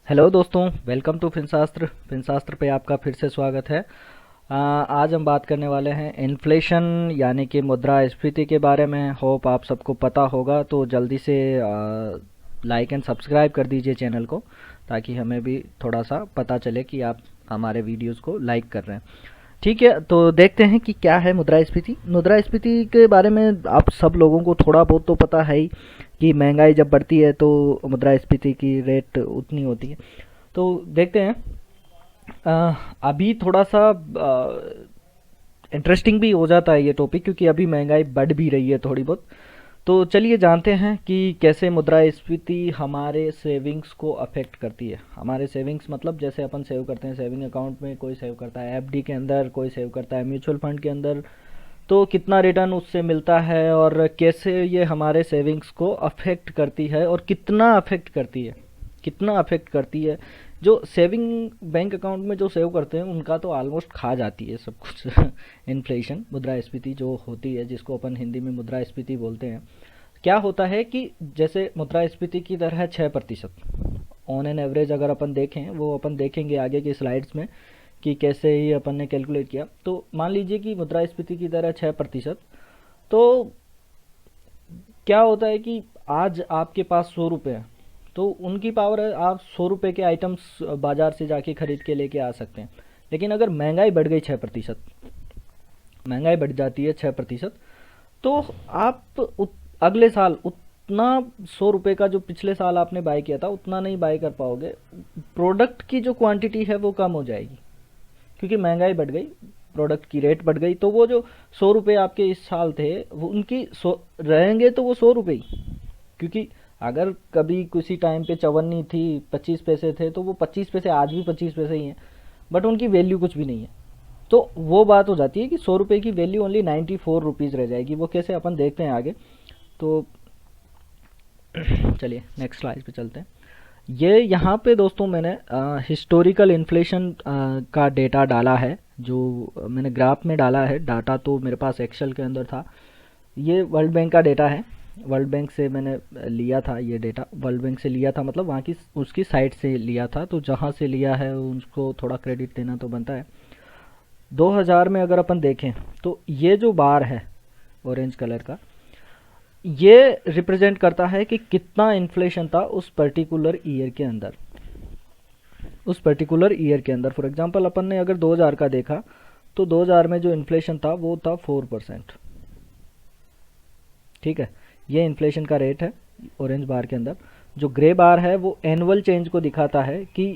Hello दोस्तों, welcome to फिनशास्त्र पे आपका फिर से स्वागत है। आज हम बात करने वाले हैं इन्फ्लेशन यानी कि मुद्रास्फीति के बारे में। होप आप सबको पता होगा, तो जल्दी से लाइक एंड सब्सक्राइब कर दीजिए चैनल को, ताकि हमें भी थोड़ा सा पता चले कि आप हमारे वीडियोस को लाइक कर रहे हैं। ठीक है, तो देखते हैं कि क्या है मुद्रास्फीति। मुद्रास्फीति के बारे में आप सब लोगों को थोड़ा बहुत तो पता है ही, कि महंगाई जब बढ़ती है तो मुद्रास्फीति की रेट उतनी होती है। तो देखते हैं। अभी थोड़ा सा इंटरेस्टिंग भी हो जाता है ये टॉपिक, क्योंकि अभी महंगाई बढ़ भी रही है थोड़ी बहुत। तो चलिए जानते हैं कि कैसे मुद्रास्फीति हमारे सेविंग्स को अफेक्ट करती है। हमारे सेविंग्स मतलब जैसे अपन सेव करते हैं सेविंग अकाउंट में, कोई सेव करता है एफडी के अंदर, कोई सेव करता है म्यूचुअल फंड के अंदर। तो कितना रिटर्न उससे मिलता है और कैसे ये हमारे सेविंग्स को अफेक्ट करती है और कितना अफेक्ट करती है, कितना अफेक्ट करती है। जो सेविंग बैंक अकाउंट में जो सेव करते हैं उनका तो ऑलमोस्ट खा जाती है सब कुछ इन्फ्लेशन, मुद्रास्फीति जो होती है, जिसको अपन हिंदी में मुद्रास्फीति बोलते हैं। क्या होता है कि जैसे मुद्रास्फीति की दर है 6%। ऑन एन एवरेज अगर अपन देखें, वो अपन देखेंगे आगे की स्लाइड्स में कि कैसे ही अपन ने कैलकुलेट किया। तो मान लीजिए कि मुद्रास्फीति की दर है 6%। तो क्या होता है कि आज आपके पास 100 रुपये है, तो उनकी पावर है आप 100 रुपये के आइटम्स बाजार से जाके खरीद के लेके आ सकते हैं। लेकिन अगर महंगाई बढ़ गई 6%, महंगाई बढ़ जाती है 6%, तो आप अगले साल उतना 100 रुपये का जो पिछले साल आपने बाय किया था उतना नहीं बाय कर पाओगे। प्रोडक्ट की जो क्वांटिटी है वो कम हो जाएगी, क्योंकि महंगाई बढ़ गई, प्रोडक्ट की रेट बढ़ गई। तो वो जो 100 रुपये आपके इस साल थे, वो उनकी रहेंगे तो वो 100 रुपये ही। क्योंकि अगर कभी किसी टाइम पे चवन्नी थी 25 पैसे थे, तो वो 25 पैसे आज भी 25 पैसे ही हैं, बट उनकी वैल्यू कुछ भी नहीं है। तो वो बात हो जाती है कि 100 रुपये की वैल्यू ओनली 94 रुपीज़ रह जाएगी। वो कैसे अपन देखते हैं आगे। तो चलिए नेक्स्ट स्लाइड पे चलते हैं। ये यहाँ पे दोस्तों मैंने हिस्टोरिकल इन्फ्लेशन का डेटा डाला है, जो मैंने ग्राफ में डाला है। डाटा तो मेरे पास एक्सेल के अंदर था। ये वर्ल्ड बैंक का डेटा है, वर्ल्ड बैंक से मैंने लिया था ये डेटा। वर्ल्ड बैंक से लिया था मतलब वहाँ की उसकी साइट से लिया था, तो जहाँ से लिया है उसको थोड़ा क्रेडिट देना तो बनता है। 2000 में अगर अपन देखें तो ये जो बार है ऑरेंज कलर का, ये रिप्रेजेंट करता है कि कितना इन्फ्लेशन था उस पर्टिकुलर ईयर के अंदर, उस पर्टिकुलर ईयर के अंदर। फॉर एग्जांपल अपन ने अगर 2000 का देखा, तो 2000 में जो इन्फ्लेशन था वो था 4%। ठीक है, ये इन्फ्लेशन का रेट है ऑरेंज बार के अंदर। जो ग्रे बार है वो एनुअल चेंज को दिखाता है कि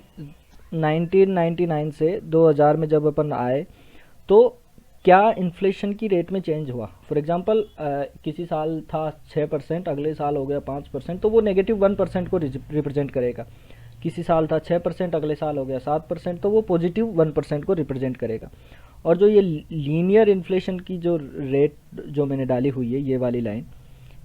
1999 से 2000 में जब अपन आए तो क्या इन्फ्लेशन की रेट में चेंज हुआ। फॉर एग्जांपल किसी साल था 6%, अगले साल हो गया 5%, तो वो -1% को रिप्रेजेंट करेगा। किसी साल था 6%, अगले साल हो गया 7%, तो वो +1% को रिप्रेजेंट करेगा। और जो ये लीनियर इन्फ्लेशन की जो रेट जो मैंने डाली हुई है, ये वाली लाइन,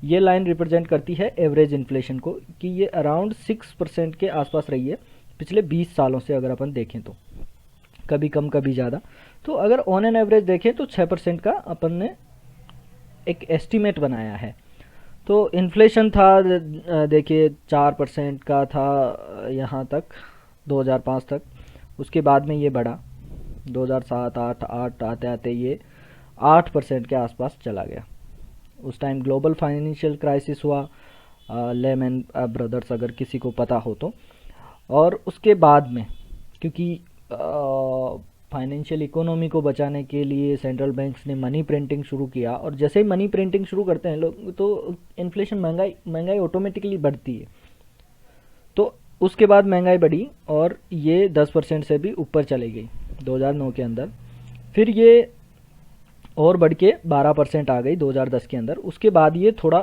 ये लाइन रिप्रेजेंट करती है एवरेज इन्फ्लेशन को, कि ये अराउंड 6% के आसपास रही है पिछले 20 सालों से अगर अपन देखें तो। कभी कम कभी ज़्यादा। तो अगर ऑन एन एवरेज देखें तो 6% का अपन ने एक एस्टीमेट बनाया है। तो इन्फ्लेशन था देखिए 4% का था यहाँ तक, 2005 तक। उसके बाद में ये बढ़ा 2007 8 आते आते ये 8% के आसपास चला गया। उस टाइम ग्लोबल फाइनेंशियल क्राइसिस हुआ, लेमन ब्रदर्स अगर किसी को पता हो तो। और उसके बाद में क्योंकि फाइनेंशियल इकोनॉमी को बचाने के लिए सेंट्रल बैंक्स ने मनी प्रिंटिंग शुरू किया, और जैसे ही मनी प्रिंटिंग शुरू करते हैं लोग, तो इन्फ्लेशन महंगाई ऑटोमेटिकली बढ़ती है। तो उसके बाद महंगाई बढ़ी और ये 10% से भी ऊपर चली गई 2009 के अंदर। फिर ये और बढ़ के 12% आ गई 2010 के अंदर। उसके बाद ये थोड़ा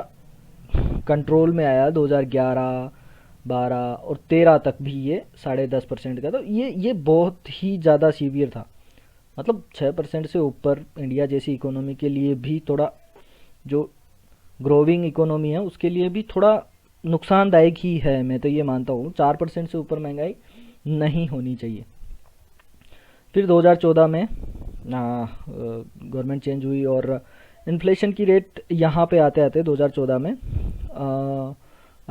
कंट्रोल में आया 2011 12 और 13 तक भी ये 10.5% का। तो ये बहुत ही ज़्यादा सीवियर था। मतलब 6% से ऊपर इंडिया जैसी इकोनॉमी के लिए भी थोड़ा, जो ग्रोविंग इकोनॉमी है उसके लिए भी थोड़ा नुकसानदायक ही है। मैं तो ये मानता हूँ 4% से ऊपर महंगाई नहीं होनी चाहिए। फिर 2014 में गवर्नमेंट चेंज हुई और इन्फ्लेशन की रेट यहाँ पे आते आते 2014 में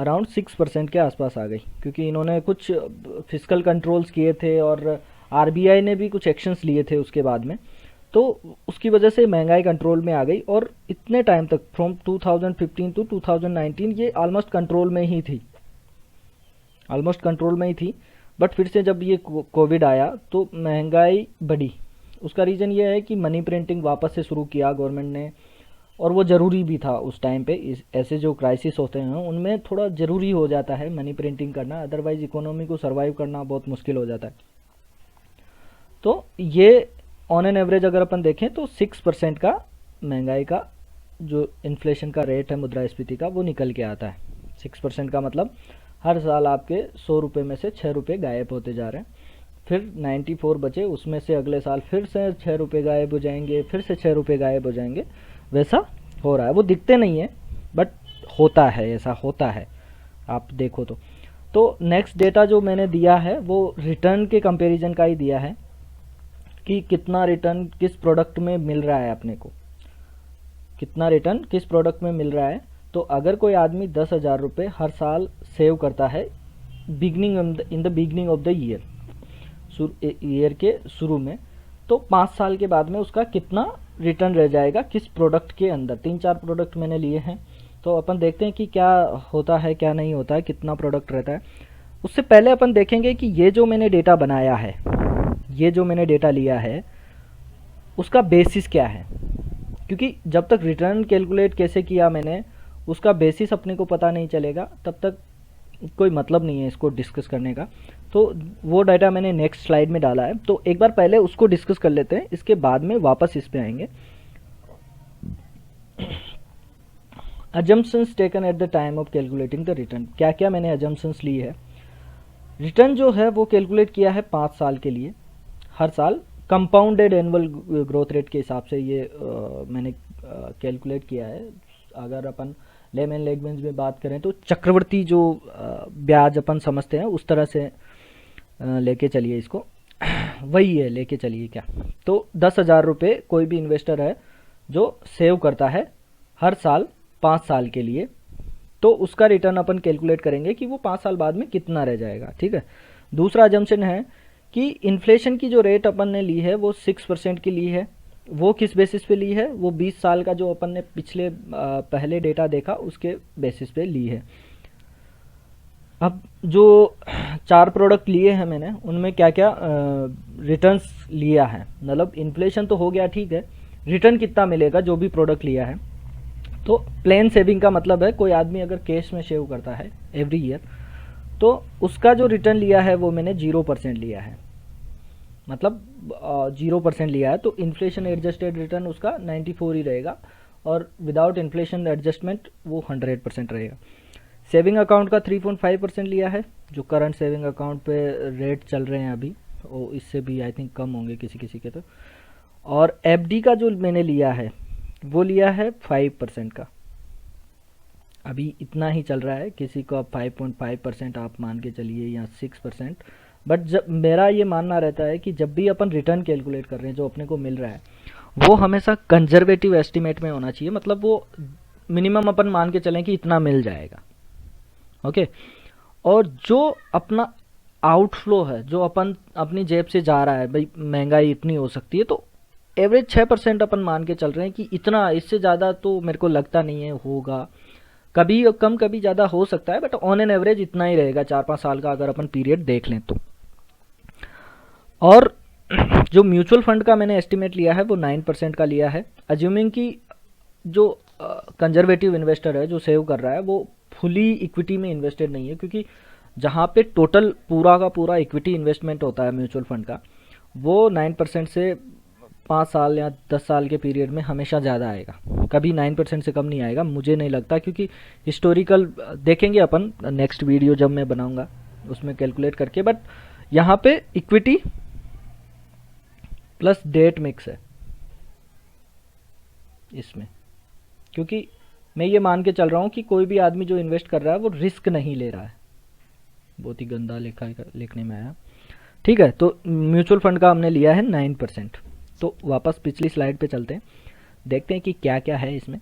अराउंड 6% के आसपास आ गई, क्योंकि इन्होंने कुछ फिजिकल कंट्रोल्स किए थे और आरबीआई ने भी कुछ एक्शंस लिए थे उसके बाद में, तो उसकी वजह से महंगाई कंट्रोल में आ गई। और इतने टाइम तक फ्रॉम 2015 टू 2019 ये ऑलमोस्ट कंट्रोल में ही थी, ऑलमोस्ट कंट्रोल में ही थी। बट फिर से जब ये कोविड आया तो महंगाई बढ़ी। उसका रीज़न ये है कि मनी प्रिंटिंग वापस से शुरू किया गवर्नमेंट ने, और वो ज़रूरी भी था उस टाइम पे। ऐसे जो क्राइसिस होते हैं उनमें थोड़ा ज़रूरी हो जाता है मनी प्रिंटिंग करना, अदरवाइज़ इकोनॉमी को सर्वाइव करना बहुत मुश्किल हो जाता है। तो ये ऑन एन एवरेज अगर अपन देखें तो 6% का महंगाई का जो इन्फ्लेशन का रेट है मुद्रास्फीति का, वो निकल के आता है। 6% का मतलब हर साल आपके 100 रुपये में से 6 रुपये गायब होते जा रहे हैं। फिर 94 बचे, उसमें से अगले साल फिर से 6 रुपये गायब हो जाएंगे, फिर से 6 रुपये गायब हो जाएंगे। वैसा हो रहा है, वो दिखते नहीं है बट होता है, ऐसा होता है आप देखो तो नेक्स्ट डेटा जो मैंने दिया है वो रिटर्न के कंपैरिजन का ही दिया है कि कितना रिटर्न किस प्रोडक्ट में मिल रहा है अपने को, कितना रिटर्न किस प्रोडक्ट में मिल रहा है। तो अगर कोई आदमी 10,000 रुपये हर साल सेव करता है in the beginning of the year के शुरू में, तो 5 साल के बाद में उसका कितना रिटर्न रह जाएगा किस प्रोडक्ट के अंदर। 3-4 प्रोडक्ट मैंने लिए हैं, तो अपन देखते हैं कि क्या होता है क्या नहीं होता है, कितना प्रोडक्ट रहता है। उससे पहले अपन देखेंगे कि ये जो मैंने डेटा बनाया है, ये जो मैंने डेटा लिया है उसका बेसिस क्या है, क्योंकि जब तक रिटर्न कैलकुलेट कैसे किया मैंने उसका बेसिस अपने को पता नहीं चलेगा तब तक कोई मतलब नहीं है इसको डिस्कस करने का। तो वो डाटा मैंने नेक्स्ट स्लाइड में डाला है, तो एक बार पहले उसको डिस्कस कर लेते हैं, इसके बाद में वापस इस पे आएंगे। Assumptions taken at the time of calculating the return, क्या क्या मैंने अजम्पशंस ली है। रिटर्न जो है वो कैलकुलेट किया है 5 साल के लिए, हर साल कंपाउंडेड एनुअल ग्रोथ रेट के हिसाब से ये मैंने कैलकुलेट किया है। अगर अपन लेमन लैंग्वेज में बात करें तो चक्रवर्ती जो ब्याज अपन समझते हैं उस तरह से लेके चलिए इसको, वही है, लेके चलिए क्या। तो 10,000 रुपये कोई भी इन्वेस्टर है जो सेव करता है हर साल 5 साल के लिए, तो उसका रिटर्न अपन कैलकुलेट करेंगे कि वो 5 साल बाद में कितना रह जाएगा, ठीक है। दूसरा अजम्पशन है कि इन्फ्लेशन की जो रेट अपन ने ली है वो 6% की ली है। वो किस बेसिस पे ली है, वो 20 साल का जो अपन ने पिछले पहले डेटा देखा उसके बेसिस पे ली है। अब जो 4 प्रोडक्ट लिए हैं मैंने उनमें क्या क्या रिटर्न्स लिया है, मतलब इन्फ्लेशन तो हो गया ठीक है, रिटर्न कितना मिलेगा जो भी प्रोडक्ट लिया है। तो प्लेन सेविंग का मतलब है कोई आदमी अगर कैश में सेव करता है एवरी ईयर तो उसका जो रिटर्न लिया है वो मैंने 0% लिया है, मतलब 0% लिया है। तो इन्फ्लेशन एडजस्टेड रिटर्न उसका 94 ही रहेगा और विदाउट इन्फ्लेशन एडजस्टमेंट वो 100% रहेगा। सेविंग अकाउंट का 3.5% लिया है, जो करंट सेविंग अकाउंट पे रेट चल रहे हैं अभी, वो इससे भी आई थिंक कम होंगे किसी किसी के तो। और एफडी का जो मैंने लिया है वो लिया है 5% का, अभी इतना ही चल रहा है, किसी को अब 5.5% आप मान के चलिए या 6%। बट जब मेरा ये मानना रहता है कि जब भी अपन रिटर्न कैलकुलेट कर रहे हैं जो अपने को मिल रहा है वो हमेशा कंजर्वेटिव एस्टिमेट में होना चाहिए, मतलब वो मिनिमम अपन मान के चलें कि इतना मिल जाएगा, ओके। और जो अपना आउटफ्लो है, जो अपन अपनी जेब से जा रहा है, भाई महंगाई इतनी हो सकती है, तो एवरेज 6% अपन मान के चल रहे हैं कि इतना, इससे ज़्यादा तो मेरे को लगता नहीं है होगा, कभी कम कभी ज़्यादा हो सकता है, बट ऑन एन एवरेज इतना ही रहेगा 4-5 साल का अगर अपन पीरियड देख लें तो। और जो म्यूचुअल फंड का मैंने एस्टिमेट लिया है वो 9% का लिया है, अज्यूमिंग कि जो कंजर्वेटिव इन्वेस्टर है जो सेव कर रहा है वो फुली इक्विटी में इन्वेस्टेड नहीं है, क्योंकि जहाँ पे टोटल पूरा का पूरा इक्विटी इन्वेस्टमेंट होता है म्यूचुअल फंड का, वो 9% से 5 साल या 10 साल के पीरियड में हमेशा ज़्यादा आएगा, कभी 9% से कम नहीं आएगा, मुझे नहीं लगता, क्योंकि हिस्टोरिकल देखेंगे अपन नेक्स्ट वीडियो जब मैं बनाऊंगा उसमें कैलकुलेट करके। बट यहाँ पे इक्विटी प्लस डेट मिक्स है इसमें, क्योंकि मैं ये मान के चल रहा हूँ कि कोई भी आदमी जो इन्वेस्ट कर रहा है वो रिस्क नहीं ले रहा है। बहुत ही गंदा लिखने में आया, ठीक है। तो म्यूचुअल फंड का हमने लिया है 9%। तो वापस पिछली स्लाइड पे चलते हैं, देखते हैं कि क्या क्या है इसमें।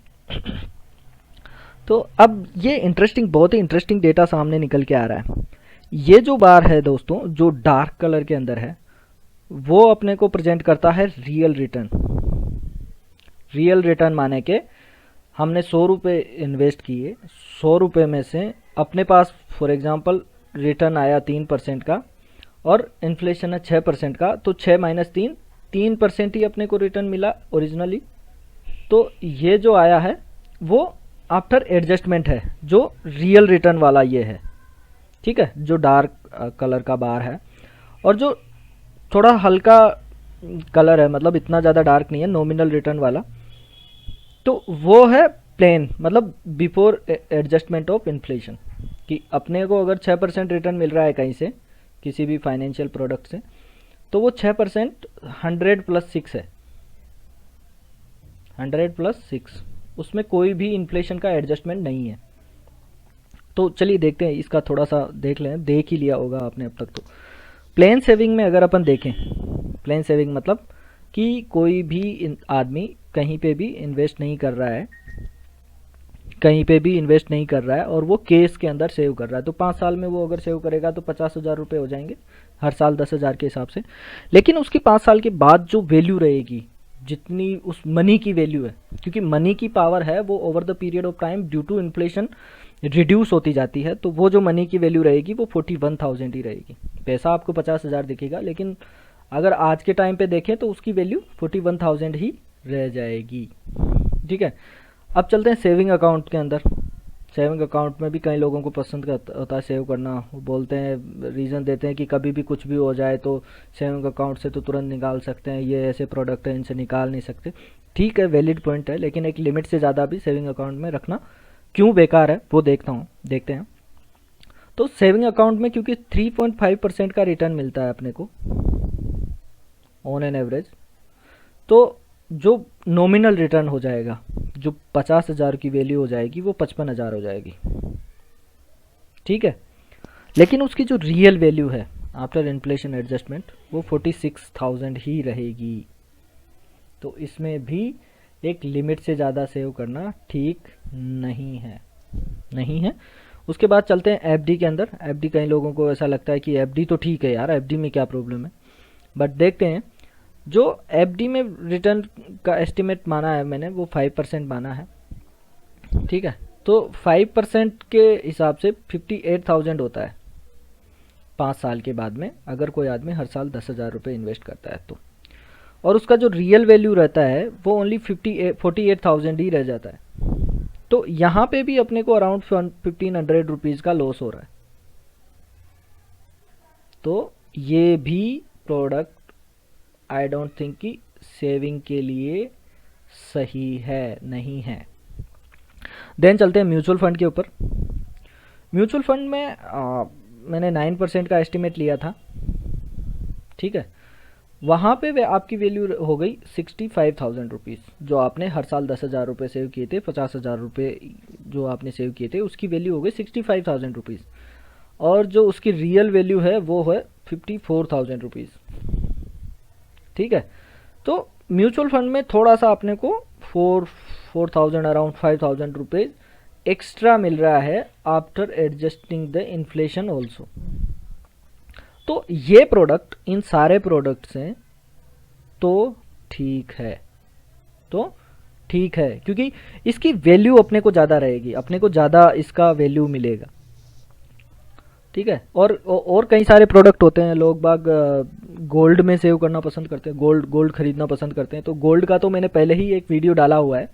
तो अब ये इंटरेस्टिंग, बहुत ही इंटरेस्टिंग डेटा सामने निकल के आ रहा है। ये जो बार है दोस्तों, जो डार्क कलर के अंदर है, वो अपने को प्रेजेंट करता है रियल रिटर्न। रियल रिटर्न माने के हमने 100 रुपये इन्वेस्ट किए, 100 रुपये में से अपने पास फॉर एग्जांपल रिटर्न आया 3% का और इन्फ्लेशन है 6% का, तो 6 माइनस 3, 3% ही अपने को रिटर्न मिला ओरिजिनली। तो ये जो आया है वो आफ्टर एडजस्टमेंट है, जो रियल रिटर्न वाला ये है, ठीक है, जो डार्क कलर का बार है। और जो थोड़ा हल्का कलर है, मतलब इतना ज़्यादा डार्क नहीं है, नॉमिनल रिटर्न वाला, तो वो है प्लेन, मतलब बिफोर एडजस्टमेंट ऑफ इन्फ्लेशन, कि अपने को अगर 6% रिटर्न मिल रहा है कहीं से, किसी भी फाइनेंशियल प्रोडक्ट से, तो वो 6% 100 प्लस 6 है, 100 प्लस 6, उसमें कोई भी इन्फ्लेशन का एडजस्टमेंट नहीं है। तो चलिए देखते हैं, इसका थोड़ा सा देख लें, देख ही लिया होगा आपने अब तक। तो प्लेन सेविंग में अगर अपन देखें, प्लेन सेविंग मतलब कि कोई भी आदमी कहीं पे भी इन्वेस्ट नहीं कर रहा है, कहीं पे भी इन्वेस्ट नहीं कर रहा है और वो केस के अंदर सेव कर रहा है, तो 5 साल में वो अगर सेव करेगा तो 50,000 रुपये हो जाएंगे, हर साल 10,000 के हिसाब से। लेकिन उसकी 5 साल के बाद जो वैल्यू रहेगी, जितनी उस मनी की वैल्यू है, क्योंकि मनी की पावर है वो over the period of time due to inflation reduce होती जाती है, तो वो जो मनी की वैल्यू रहेगी वो 41,000 ही रहेगी। पैसा आपको 50,000 दिखेगा, लेकिन अगर आज के टाइम पे देखें तो उसकी वैल्यू 41,000 ही रह जाएगी, ठीक है। अब चलते हैं सेविंग अकाउंट के अंदर। सेविंग अकाउंट में भी कई लोगों को पसंद होता है सेव करना, वो बोलते हैं, रीज़न देते हैं कि कभी भी कुछ भी हो जाए तो सेविंग अकाउंट से तो तुरंत निकाल सकते हैं, ये ऐसे प्रोडक्ट है इनसे निकाल नहीं सकते। ठीक है, वैलिड पॉइंट है, लेकिन एक लिमिट से ज़्यादा भी सेविंग अकाउंट में रखना क्यों बेकार है वो देखते हैं। तो सेविंग अकाउंट में क्योंकि 3.5% का रिटर्न मिलता है अपने को ऑन एन एवरेज, तो जो नॉमिनल रिटर्न हो जाएगा, जो 50,000 की वैल्यू हो जाएगी वो 55,000 हो जाएगी, ठीक है। लेकिन उसकी जो रियल वैल्यू है आफ्टर इन्फ्लेशन एडजस्टमेंट वो 46,000 ही रहेगी। तो इसमें भी एक लिमिट से ज़्यादा सेव करना ठीक नहीं है। उसके बाद चलते हैं एफडी के अंदर। एफडी, कई लोगों को ऐसा लगता है कि एफडी तो ठीक है यार, एफडी में क्या प्रॉब्लम है, बट देखते हैं। जो एफडी में रिटर्न का एस्टिमेट माना है मैंने, वो 5% माना है, ठीक है। तो 5% के हिसाब से 58,000 होता है 5 साल के बाद में, अगर कोई आदमी हर साल 10,000 रुपये इन्वेस्ट करता है तो। और उसका जो रियल वैल्यू रहता है वो ओनली 48,000 ही रह जाता है। तो यहाँ पे भी अपने को अराउंड 1,500 रुपीज़ का लॉस हो रहा है। तो ये भी प्रोडक्ट आई डोंट थिंक कि सेविंग के लिए सही है, नहीं है। देन चलते हैं म्यूचुअल फंड के ऊपर। म्यूचुअल फंड में मैंने 9% का एस्टिमेट लिया था, ठीक है। वहाँ पे आपकी वैल्यू हो गई 65,000 रुपीज़। जो आपने हर साल 10,000 रुपये सेव किए थे, 50,000 रुपये जो आपने सेव किए थे, उसकी वैल्यू हो गई 65,000 रुपीज़। और जो उसकी रियल वैल्यू है वो है 54,000 रुपीज़, ठीक है। तो म्यूचुअल फंड में थोड़ा सा अपने को 4,000 अराउंड 5,000 रुपीज़ एक्स्ट्रा मिल रहा है after adjusting the inflation also. तो ये प्रोडक्ट इन सारे प्रोडक्ट से तो ठीक है, क्योंकि इसकी वैल्यू अपने को ज़्यादा रहेगी, अपने को ज़्यादा इसका वैल्यू मिलेगा, ठीक है। और कई सारे प्रोडक्ट होते हैं, लोग बाग गोल्ड में सेव करना पसंद करते हैं, गोल्ड खरीदना पसंद करते हैं। तो गोल्ड का तो मैंने पहले ही एक वीडियो डाला हुआ है,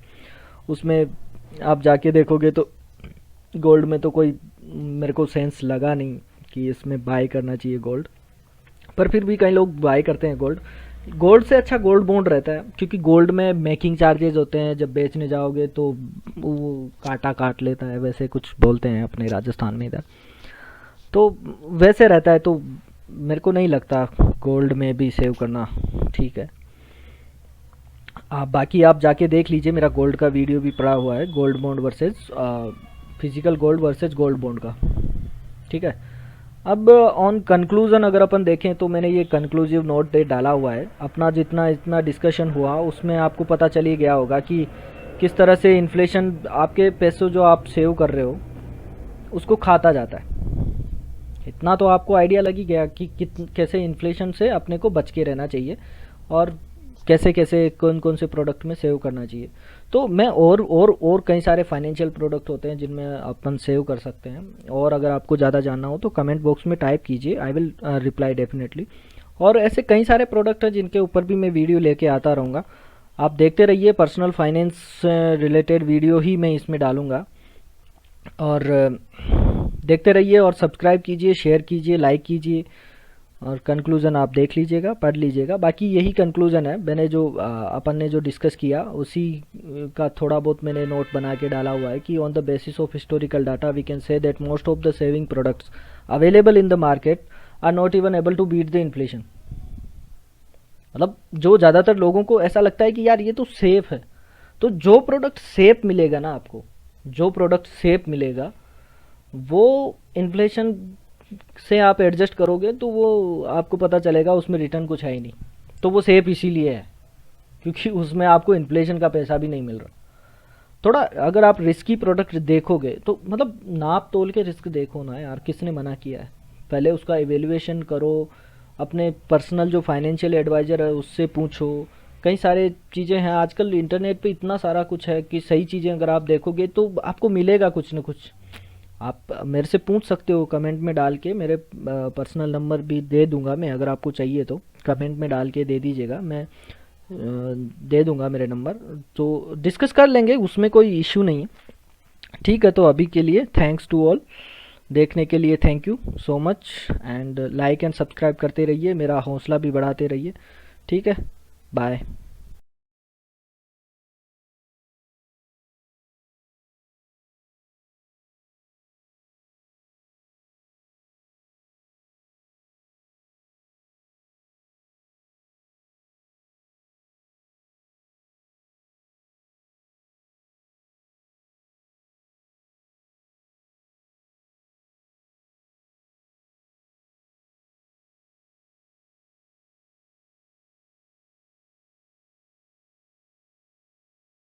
उसमें आप जाके देखोगे तो गोल्ड में तो कोई मेरे को सेंस लगा नहीं कि इसमें बाय करना चाहिए गोल्ड, पर फिर भी कई लोग बाय करते हैं गोल्ड। गोल्ड से अच्छा गोल्ड बॉन्ड रहता है, क्योंकि गोल्ड में मेकिंग चार्जेस होते हैं, जब बेचने जाओगे तो वो काटा काट लेता है, वैसे कुछ बोलते हैं अपने राजस्थान में इधर, तो वैसे रहता है। तो मेरे को नहीं लगता गोल्ड में भी सेव करना ठीक है। बाकी आप जाके देख लीजिए, मेरा गोल्ड का वीडियो भी पड़ा हुआ है, gold bond versus physical gold versus gold bond का, ठीक है। अब ऑन कंक्लूजन अगर अपन देखें तो मैंने ये कंक्लूसिव नोट डाला हुआ है। अपना जितना इतना डिस्कशन हुआ उसमें आपको पता चल ही गया होगा कि किस तरह से इन्फ्लेशन आपके पैसों जो आप सेव कर रहे हो उसको खाता जाता है। इतना तो आपको आइडिया लग ही गया कि कैसे इन्फ्लेशन से अपने को बच के रहना चाहिए और कैसे कैसे कौन कौन से प्रोडक्ट में सेव करना चाहिए। तो मैं और कई सारे फाइनेंशियल प्रोडक्ट होते हैं जिनमें अपन सेव कर सकते हैं, और अगर आपको ज़्यादा जानना हो तो कमेंट बॉक्स में टाइप कीजिए, आई विल रिप्लाई डेफिनेटली। और ऐसे कई सारे प्रोडक्ट हैं जिनके ऊपर भी मैं वीडियो लेके आता रहूँगा। आप देखते रहिए, पर्सनल फाइनेंस रिलेटेड वीडियो ही मैं इसमें डालूँगा। और देखते रहिए और सब्सक्राइब कीजिए, शेयर कीजिए, लाइक कीजिए, और कंक्लूज़न आप देख लीजिएगा, पढ़ लीजिएगा। बाकी यही कंक्लूज़न है, मैंने जो अपन ने जो डिस्कस किया उसी का थोड़ा बहुत मैंने नोट बना के डाला हुआ है कि on the basis of historical data we can say that most of the saving products available in the market are not even able to beat the inflation. मतलब जो ज़्यादातर लोगों को ऐसा लगता है कि यार ये तो सेफ है, तो जो प्रोडक्ट सेफ मिलेगा ना आपको, जो प्रोडक्ट सेफ मिलेगा वो इन्फ्लेशन से आप एडजस्ट करोगे तो वो आपको पता चलेगा उसमें रिटर्न कुछ है ही नहीं। तो वो सेफ इसीलिए है क्योंकि उसमें आपको इन्फ्लेशन का पैसा भी नहीं मिल रहा। थोड़ा अगर आप रिस्की प्रोडक्ट देखोगे तो मतलब नाप तोल के रिस्क देखो ना यार, किसने मना किया है। पहले उसका एवेल्युएशन करो, अपने पर्सनल जो फाइनेंशियल एडवाइज़र है उससे पूछो। कई सारे चीज़ें हैं आजकल इंटरनेट पे, इतना सारा कुछ है कि सही चीज़ें अगर आप देखोगे तो आपको मिलेगा कुछ ना कुछ। आप मेरे से पूछ सकते हो कमेंट में डाल के, मेरे पर्सनल नंबर भी दे दूंगा मैं, अगर आपको चाहिए तो कमेंट में डाल के दे दीजिएगा, मैं दे दूंगा मेरे नंबर, तो डिस्कस कर लेंगे, उसमें कोई इशू नहीं है। ठीक है, तो अभी के लिए थैंक्स टू ऑल, देखने के लिए thank you so much, and like and subscribe करते रहिए, मेरा हौसला भी बढ़ाते रहिए। ठीक है, बाय।